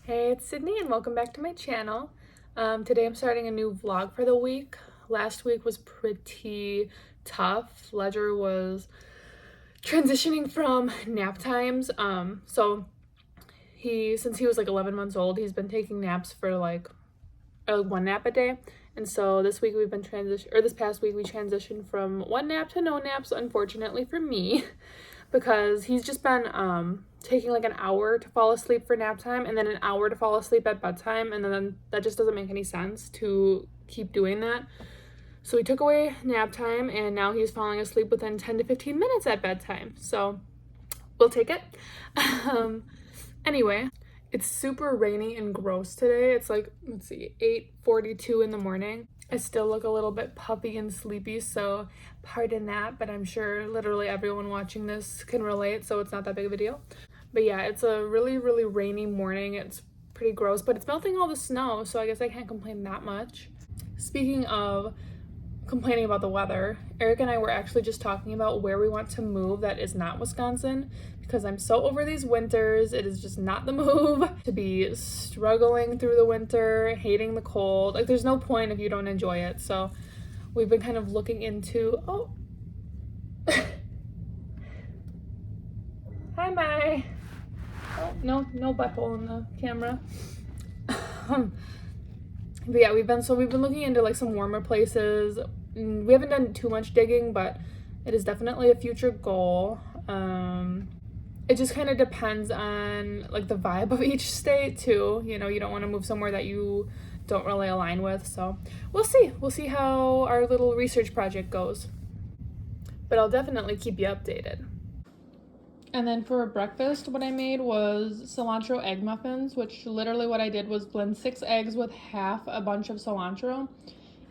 Hey, it's Sydney and welcome back to my channel. Today I'm starting a new vlog for the week. Last week was pretty tough. Ledger was transitioning from nap times. Since he was like 11 months old, he's been taking naps for like one nap a day. And so this week we've been this past week we transitioned from one nap to no naps, unfortunately for me, because he's just been taking like an hour to fall asleep for nap time and then an hour to fall asleep at bedtime, and then that just doesn't make any sense to keep doing that. So we took away nap time and now he's falling asleep within 10 to 15 minutes at bedtime. So we'll take it. Anyway, it's super rainy and gross today. It's like, let's see, 8:42 in the morning. I still look a little bit puffy and sleepy, so pardon that, but I'm sure literally everyone watching this can relate, so it's not that big of a deal. But yeah, it's a really, really rainy morning. It's pretty gross, but it's melting all the snow, so I guess I can't complain that much. Speaking of complaining about the weather, Eric and I were actually just talking about where we want to move that is not Wisconsin, because I'm so over these winters. It is just not the move to be struggling through the winter, hating the cold. Like, there's no point if you don't enjoy it. So we've been kind of looking into, hi Mai. Oh, no butthole in the camera. But yeah, we've been looking into like some warmer places. We haven't done too much digging, but it is definitely a future goal. It just kind of depends on like the vibe of each state too. You know, you don't want to move somewhere that you don't really align with. So we'll see how our little research project goes. But I'll definitely keep you updated. And then for breakfast, what I made was cilantro egg muffins, which literally what I did was blend 6 eggs with half a bunch of cilantro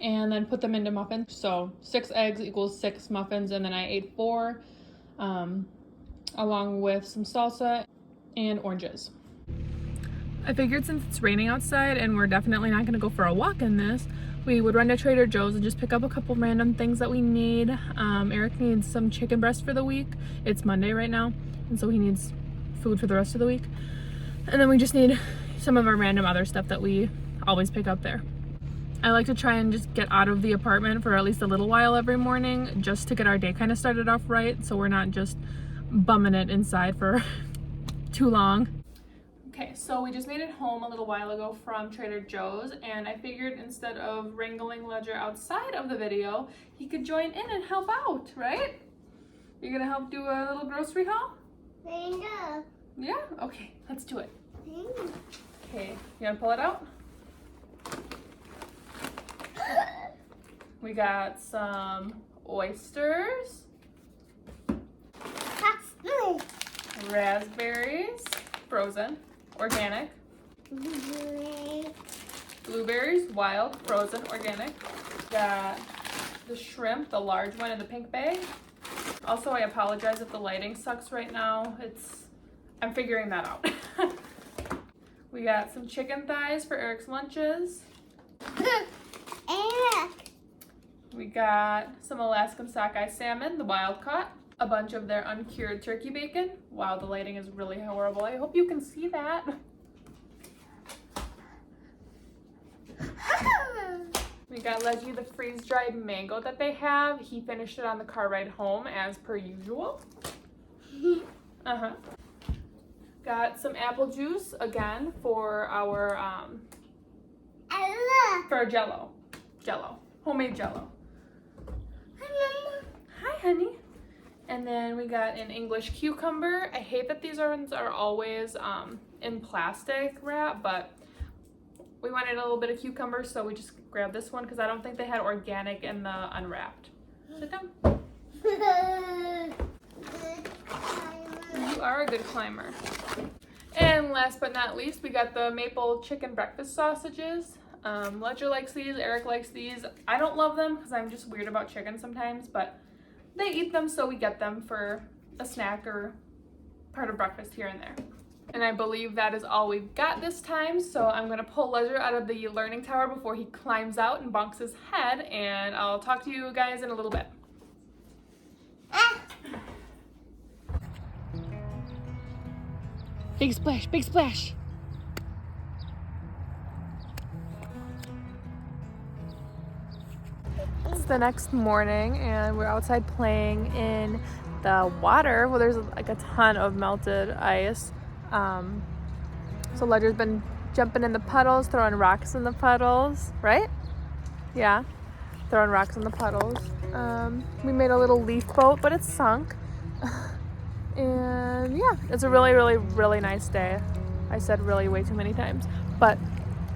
and then put them into muffins. So 6 eggs equals 6 muffins, and then I ate 4 along with some salsa and oranges. I figured since it's raining outside and we're definitely not gonna go for a walk in this, we would run to Trader Joe's and just pick up a couple random things that we need. Eric needs some chicken breast for the week. It's Monday right now, and so he needs food for the rest of the week. And then we just need some of our random other stuff that we always pick up there. I like to try and just get out of the apartment for at least a little while every morning, just to get our day kind of started off right, so we're not just bumming it inside for too long. Okay, so we just made it home a little while ago from Trader Joe's, and I figured instead of wrangling Ledger outside of the video, he could join in and help out, right? You're gonna help do a little grocery haul? Yeah? Okay, let's do it. Okay, you gonna pull it out? We got some oysters, raspberries, frozen, organic, blueberries, wild, frozen, organic. Got the shrimp, the large one in the pink bag. Also, I apologize if the lighting sucks right now. I'm figuring that out. We got some chicken thighs for Eric's lunches. We got some Alaskan sockeye salmon, the wild caught. A bunch of their uncured turkey bacon. Wow, the lighting is really horrible. I hope you can see that. We got Leggy the freeze-dried mango that they have. He finished it on the car ride home as per usual. Got some apple juice again for our for Jello, homemade Jello. Hi, honey. And then we got an English cucumber. I hate that these ones are always in plastic wrap, but we wanted a little bit of cucumber, so we just grabbed this one because I don't think they had organic in the unwrapped. Sit down. You are a good climber. And last but not least, we got the maple chicken breakfast sausages. Ledger likes these, Eric likes these. I don't love them because I'm just weird about chicken sometimes, but they eat them, so we get them for a snack or part of breakfast here and there. And I believe that is all we've got this time, so I'm gonna pull Ledger out of the learning tower before he climbs out and bonks his head, and I'll talk to you guys in a little bit. Big splash, big splash. the next morning and we're outside playing in the water. Well, there's like a ton of melted ice. So Ledger's been jumping in the puddles, throwing rocks in the puddles, right? Yeah, throwing rocks in the puddles. We made a little leaf boat, but it's sunk. And yeah, it's a really, really, really nice day. I said really way too many times, but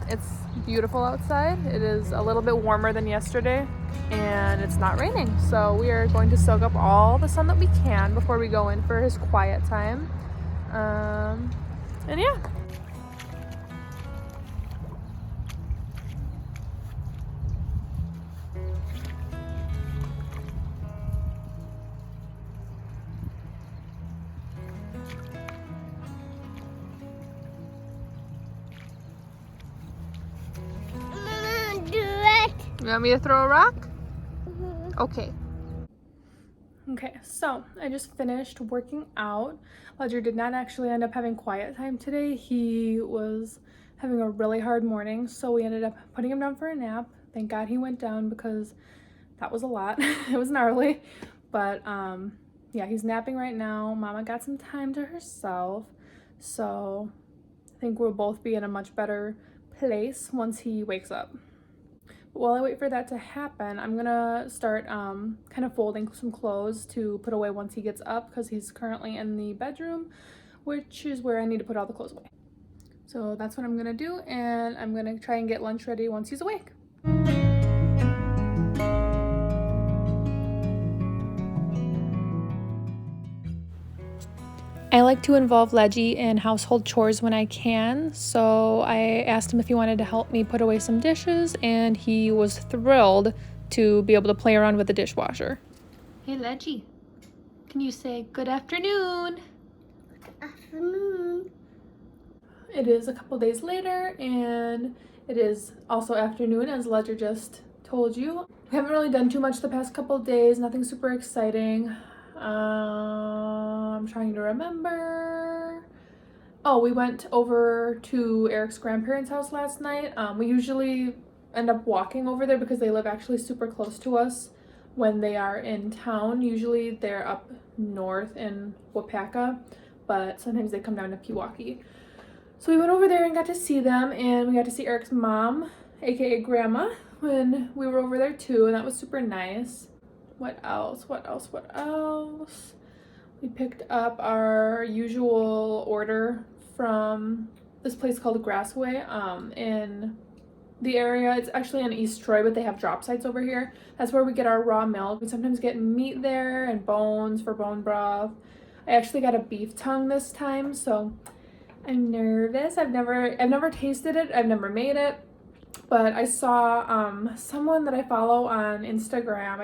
it's beautiful outside. It is a little bit warmer than yesterday and it's not raining. So we are going to soak up all the sun that we can before we go in for his quiet time. And yeah. You want me to throw a rock? Mm-hmm. Okay. Okay, so I just finished working out. Ledger did not actually end up having quiet time today. He was having a really hard morning, so we ended up putting him down for a nap. Thank God he went down because that was a lot. It was gnarly. But yeah, he's napping right now. Mama got some time to herself. So I think we'll both be in a much better place once he wakes up. While I wait for that to happen, I'm gonna start kind of folding some clothes to put away once he gets up because he's currently in the bedroom, which is where I need to put all the clothes away. So that's what I'm gonna do, and I'm gonna try and get lunch ready once he's awake. I like to involve Ledgy in household chores when I can, so I asked him if he wanted to help me put away some dishes, and he was thrilled to be able to play around with the dishwasher. Hey Ledgy, can you say good afternoon? Good afternoon. It is a couple days later, and it is also afternoon, as Ledger just told you. We haven't really done too much the past couple days, nothing super exciting. I'm trying to remember. Oh, we went over to Eric's grandparents' house last night. We usually end up walking over there because they live actually super close to us when they are in town. Usually they're up north in Wapaka, but sometimes they come down to Pewaukee. So we went over there and got to see them, and we got to see Eric's mom, aka Grandma, when we were over there too, and that was super nice. What else? We picked up our usual order from this place called Grassway in the area. It's actually in East Troy, but they have drop sites over here. That's where we get our raw milk. We sometimes get meat there and bones for bone broth. I actually got a beef tongue this time, so I'm nervous. I've never tasted it. I've never made it. But I saw someone that I follow on Instagram.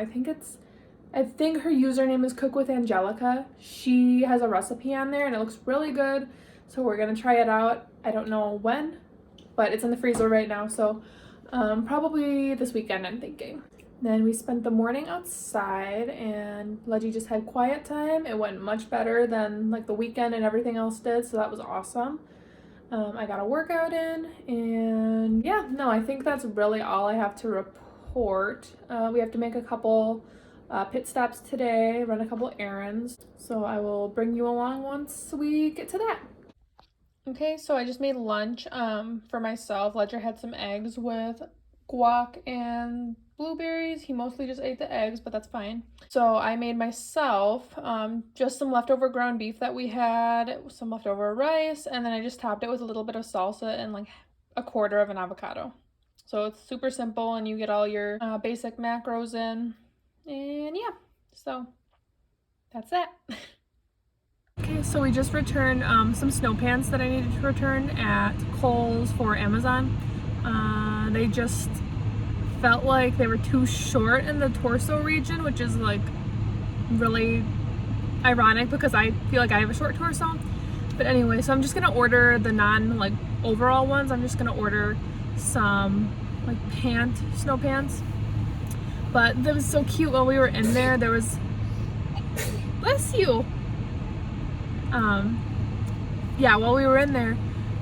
I think her username is Cook with Angelica. She has a recipe on there and it looks really good. So we're gonna try it out. I don't know when, but it's in the freezer right now. So probably this weekend, I'm thinking. Then we spent the morning outside and Ledgy just had quiet time. It went much better than like the weekend and everything else did. So that was awesome. I got a workout in, and yeah, no, I think that's really all I have to report. We have to make a couple pit stops today, run a couple errands, so I will bring you along once we get to that. Okay, so I just made lunch for myself. Ledger had some eggs with guac and blueberries. He mostly just ate the eggs, but that's fine. So I made myself just some leftover ground beef that we had, some leftover rice, and then I just topped it with a little bit of salsa and like a quarter of an avocado. So it's super simple and you get all your basic macros in. And yeah, so that's it. Okay, so we just returned some snow pants that I needed to return at Kohl's for Amazon. They just felt like they were too short in the torso region, which is like really ironic because I feel like I have a short torso. But anyway, so I'm just gonna order the non like overall ones. I'm just gonna order some like snow pants. But that was so cute. While we were in there, there was, bless you. Yeah, while we were in there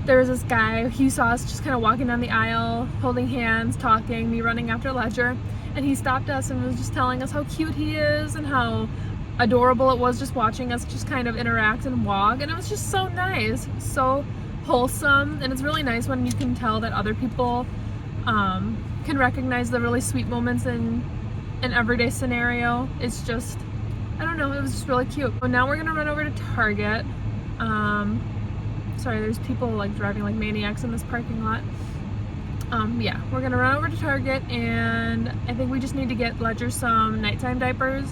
there was this guy, he saw us just kind of walking down the aisle, holding hands, talking, me running after Ledger, and he stopped us and was just telling us how cute he is and how adorable it was just watching us just kind of interact and walk, and it was just so nice, so wholesome. And it's really nice when you can tell that other people can recognize the really sweet moments in an everyday scenario. It's just, I don't know, it was just really cute. So now we're gonna run over to Target. Sorry, there's people like driving like maniacs in this parking lot. Yeah, we're gonna run over to Target, and I think we just need to get Ledger some nighttime diapers,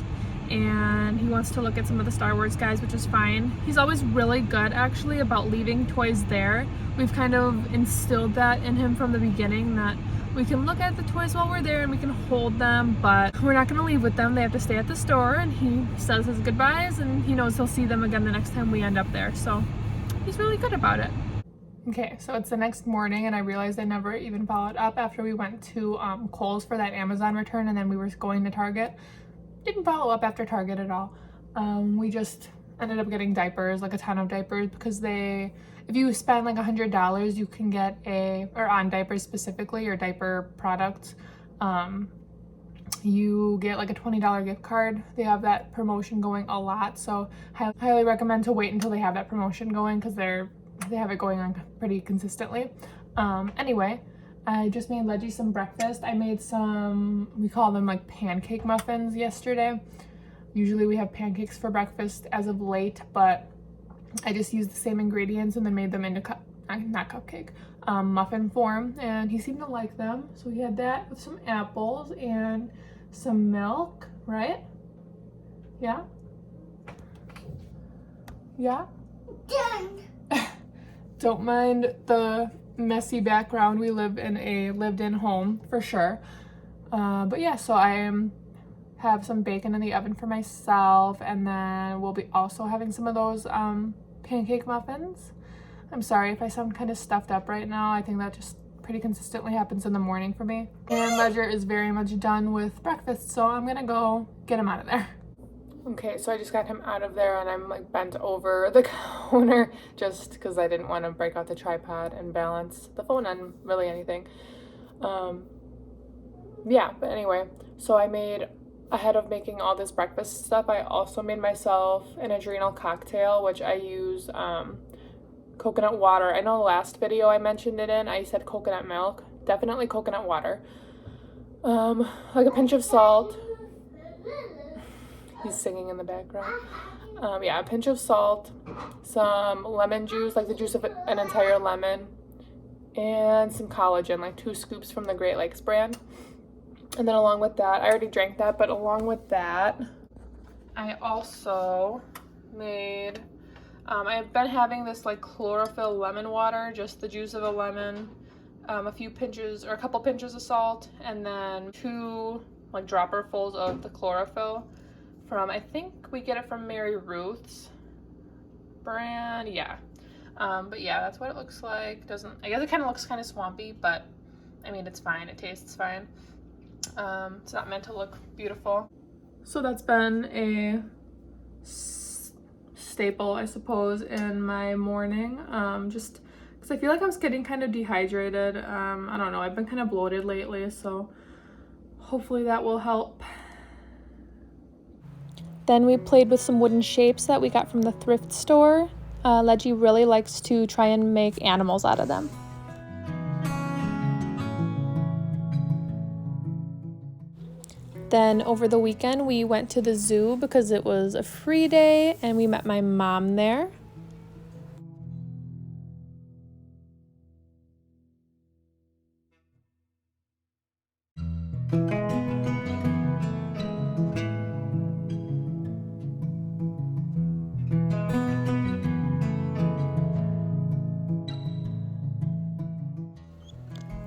and he wants to look at some of the Star Wars guys, which is fine. He's always really good actually about leaving toys there. We've kind of instilled that in him from the beginning, that we can look at the toys while we're there and we can hold them, but we're not gonna leave with them. They have to stay at the store, and he says his goodbyes and he knows he'll see them again the next time we end up there. So he's really good about it. Okay, so it's the next morning and I realized I never even followed up after we went to Kohl's for that Amazon return, and then we were going to Target. Didn't follow up after Target at all. We just ended up getting diapers, like a ton of diapers, because if you spend like $100, you can get or on diapers specifically, or diaper products, you get like a $20 gift card. They have that promotion going a lot, so I highly recommend to wait until they have that promotion going, because they have it going on pretty consistently. Anyway, I just made Ledgy some breakfast. I made some, we call them like pancake muffins yesterday. Usually we have pancakes for breakfast as of late, but I just used the same ingredients and then made them into muffin form, and he seemed to like them. So we had that with some apples and some milk, right? Yeah? Yeah? Don't mind the messy background. We live in a lived-in home for sure. But yeah, so have some bacon in the oven for myself, and then we'll be also having some of those pancake muffins. I'm sorry if I sound kind of stuffed up right now. I think that just pretty consistently happens in the morning for me. And Ledger is very much done with breakfast, so I'm gonna go get him out of there. Okay, so I just got him out of there, and I'm like bent over the counter just because I didn't want to break out the tripod and balance the phone on really anything. Yeah, but anyway, so ahead of making all this breakfast stuff, I also made myself an adrenal cocktail, which I use coconut water. I know the last video I mentioned it in, I said coconut milk. Definitely coconut water. Like a pinch of salt. He's singing in the background. Yeah, a pinch of salt, some lemon juice, like the juice of an entire lemon, and some collagen, like 2 scoops from the Great Lakes brand. And then along with that, I already drank that, but along with that, I also made, I've been having this like chlorophyll lemon water, just the juice of a lemon, a couple pinches of salt, and then 2 like dropperfuls of the chlorophyll from, I think we get it from Mary Ruth's brand, yeah. But yeah, that's what it looks like. I guess it kind of looks kind of swampy, but I mean, it's fine, it tastes fine. It's not meant to look beautiful. So that's been a staple, I suppose, in my morning, just because I feel like I was getting kind of dehydrated. I don't know, I've been kind of bloated lately, so hopefully that will help. Then we played with some wooden shapes that we got from the thrift store. Ledgy really likes to try and make animals out of them. Then over the weekend, we went to the zoo because it was a free day, and we met my mom there.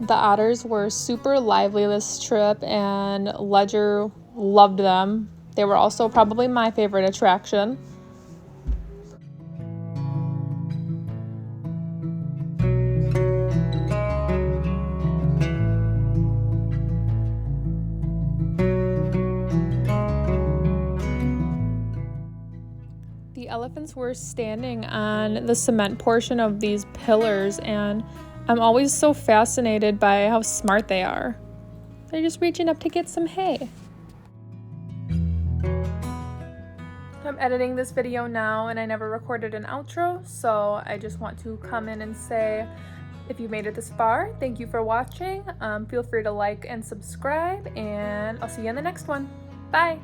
The otters were super lively this trip, and Ledger loved them. They were also probably my favorite attraction. The elephants were standing on the cement portion of these pillars, and I'm always so fascinated by how smart they are. They're just reaching up to get some hay. I'm editing this video now and I never recorded an outro, so I just want to come in and say, if you made it this far, thank you for watching. Feel free to like and subscribe, and I'll see you in the next one. Bye!